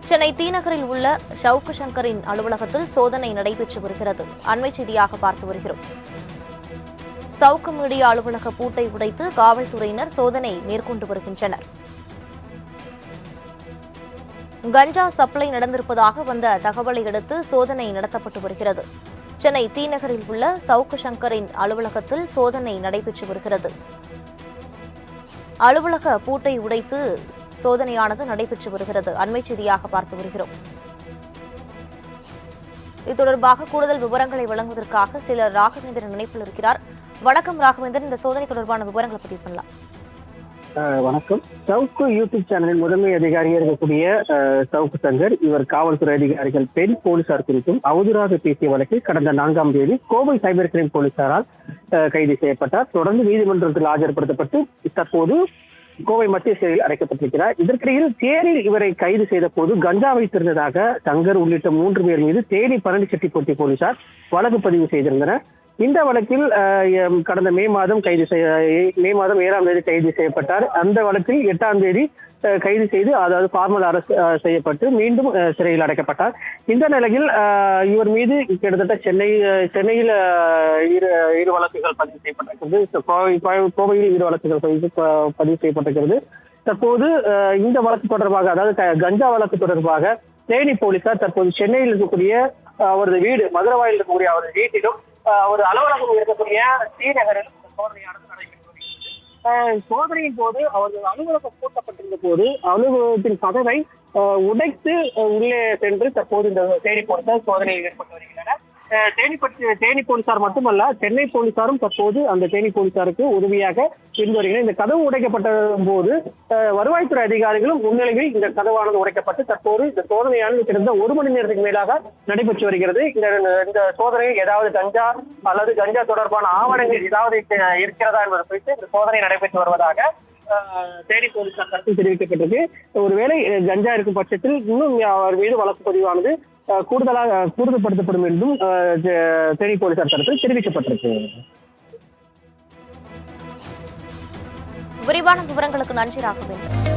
சென்னை தீநகரில் உள்ள ஷவுக்கு சங்கரின் அலுவலகத்தில் சோதனை நடைபெற்று வருகிறது. அண்மை செய்தியாக பார்த்து வருகிறோம். சவுக்கு மீடியா அலுவலக பூட்டை உடைத்து காவல்துறையினர் சோதனை மேற்கொண்டு வருகின்றனர். கஞ்சா சப்ளை நடந்திருப்பதாக வந்த தகவலை அடுத்து சோதனை நடத்தப்பட்டு வருகிறது. சென்னை தீநகரில் உள்ள சவுக்கு சங்கரின் அலுவலகத்தில் சோதனை நடைபெற்று வருகிறது. அலுவலக பூட்டை உடைத்து சோதனையானது நடைபெற்று வருகிறது. அண்மை செய்தியாக பார்த்து வருகிறோம். இது தொடர்பாக கூடுதல் விவரங்களை வழங்குவதற்காக சிலர் ராகவேந்திரன் இணைப்பில் இருக்கிறார். வணக்கம் ராகவேந்திரன், இந்த சோதனை தொடர்பான விவரங்களை பதிவு பண்ணலாம். வணக்கம். சவுக்கு யூடியூப் சேனலின் முதன்மை அதிகாரியாக இருக்கக்கூடிய சவுக்கு சங்கர், இவர் காவல்துறை அதிகாரிகள், பெண் போலீசார் குறித்தும் அவதூறாக பேசிய வழக்கில் கடந்த 4ஆம் தேதி கோவை சைபர் கிரைம் போலீசாரால் கைது செய்யப்பட்டார். தொடர்ந்து நீதிமன்றத்தில் ஆஜர்படுத்தப்பட்டு தற்போது கோவை மத்திய சிறையில் அடைக்கப்பட்டிருக்கிறார். இதற்கிடையில் தேனியில் இவரை கைது செய்த போது கஞ்சா வைத்திருந்ததாக சங்கர் உள்ளிட்ட 3 பேர் மீது தேனி பழனிச்செட்டிப்பட்டி போலீசார் வழக்கு பதிவு செய்திருந்தனர். இந்த வழக்கில் கடந்த மே மாதம் 7ஆம் தேதி கைது செய்யப்பட்டார். அந்த வழக்கில் 8ஆம் தேதி கைது செய்து, அதாவது ஃபார்மல் அரெஸ்ட் செய்யப்பட்டு மீண்டும் சிறையில் அடைக்கப்பட்டார். இந்த நிலையில் இவர் மீது கிட்டத்தட்ட சென்னையில் இரு வழக்குகள் பதிவு செய்யப்பட்டிருக்கிறது. கோவையில் 2 வழக்குகள் பதிவு செய்யப்பட்டிருக்கிறது. தற்போது இந்த வழக்கு தொடர்பாக, அதாவது கஞ்சா வழக்கு தொடர்பாக தேனி போலீசார் தற்போது சென்னையில் இருக்கக்கூடிய அவரது வீடு, மதுரவாயில் இருக்கக்கூடிய அவரது வீட்டிலும் ஒரு அலுவலகம் இருக்கக்கூடிய ஸ்ரீநகரில் சோதனையானது நடைபெற்று வருகிறது. சோதனையின் போது அவர்கள் அலுவலகம் பூட்டப்பட்டிருந்த போது அலுவலகத்தின் கதவை உடைத்து உள்ளே சென்று தற்போது இந்த தேனி போலீசார் சோதனையில் ஏற்பட்டு வருகின்றனர். தேனி போலீசார் மட்டுமல்ல, சென்னை போலீசாரும் தற்போது அந்த தேனி போலீசாருக்கு உதவியாக இருந்து வருகின்றனர். இந்த கதவு உடைக்கப்பட்ட போது வருவாய்த்துறை அதிகாரிகளும் முன்னிலையில் இந்த கதவானது உடைக்கப்பட்டு தற்போது இந்த சோதனையானது கிட்டத்தட்ட 1 மணி நேரத்துக்கு மேலாக நடைபெற்று வருகிறது. இந்த சோதனையில் ஏதாவது கஞ்சா அல்லது கஞ்சா தொடர்பான ஆவணங்கள் ஏதாவது இருக்கிறதா என்பது குறித்து இந்த சோதனை நடைபெற்று வருவதாக தேனி போலீசார் தரப்பில் தெரிவிக்கப்பட்டது. ஒருவேளை கஞ்சா இருக்கும் பட்சத்தில் இன்னும் அவர் மீது வழக்கு பதிவானது கூடுதல்படுத்தப்படும் என்றும் தேனி போலீசார் தரப்பில் தெரிவிக்கப்பட்டிருக்கு. விரிவான விவரங்களுக்கு நன்றி ராகவேந்திரன்.